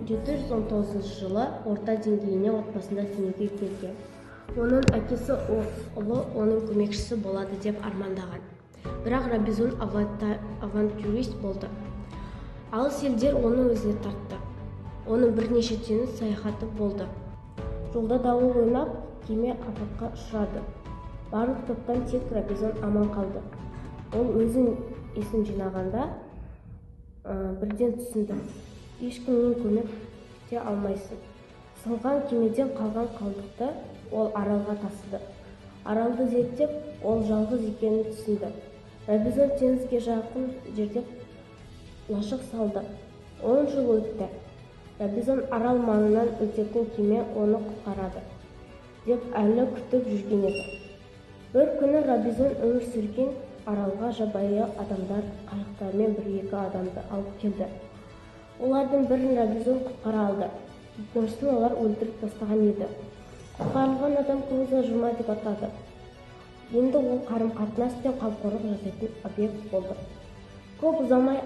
1719 жылы орта деңгейіне отбасында дүниеге келген. Оның әкесі ұлы оның көмекшісі болады деп армандаған. Бірақ Робинзон авантюрист болды. Алыс елдер оны өзіне тартты. Оның бірнеше теңіз саяхаты болды. Жолда дауыл ойнап, кеме апатқа ұшырады. Барлық топтан тек Робинзон аман қалды. Ол өзін есін жинағанда бірден түсінді. Ешкімнен көмек те алмайсың. Сынған кемеден қалған қалдықты ол аралға тасыды. Аралды зерттеп, ол жалғыз екенін түсінді. Робинзон теңізге жақын жерде лашық салды. 10 жыл өтті. Робинзон арал маңынан өтетін кеме оны құтқарады деп әлі күтіп жүрген еді. Бір күні Робинзон өмір сүрген аралға жабайы адамдар қайықтармен бір-екі адамды алып келді. Олардың бірін Робинзон құтқара алды. Екіншісін олар өлтіріп тастаған еді. Құтқарылған адам Крузо жұма деп атады. Енді ол қарым-қатынас пен қамқорлық жасайтын объект болды. Көп ұзамай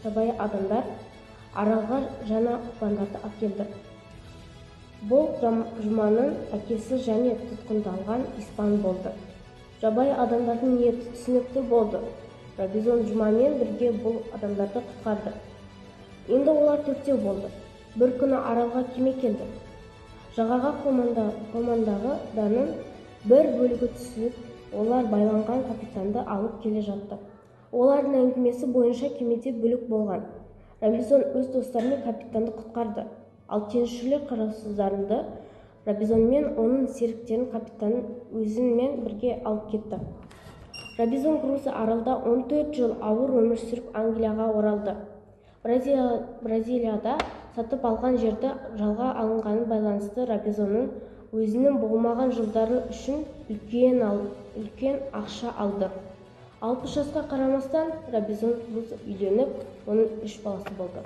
жабайы адамдар аралға жаңа құтпандарды әкелді. Бұл жұманың әкесі және тұтқындалған испан болды. Жабайы адамдардың ниеті түсінікті болды. Робинзон жұмамен бірге бұл адамдарды құтқарды. Енді олар төртеу болды. Бір күні аралға кеме келді. Жағаға командағы даның бір бөлігі түсіп, олар байланған капитанды алып келе жатты. Олардың әңгімесі бойынша кемеде бүлік болған. Робинзон өз достарымен капитанды құтқарды. Ал теңізшілер қараусызданды. Робинзон мен оның серіктерін капитанын өзімен бірге алып кетті. Робинзон Крузо аралда 14 жыл ауыр өмір сүріп Англияға оралды. Бразилияда сатып алған жерді жалға алынғаны байланысты Робинзонның өзінің болмаған жылдары үшін үлкен ақша алды. 60 жасқа қарамастан Робинзон Крузо үйленіп, оның 3 баласы болды.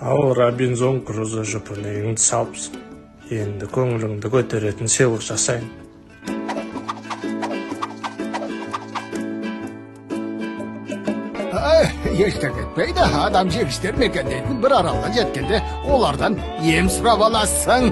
Ал Робинзон Крузо жұпыныңды салыпсың. Енді көңіліңді көтеретін сыйлық жасайын. Ешті кетпейді, адам жегіштер мекендейтін бір аралға жеткенде олардан ем сұрап аласың.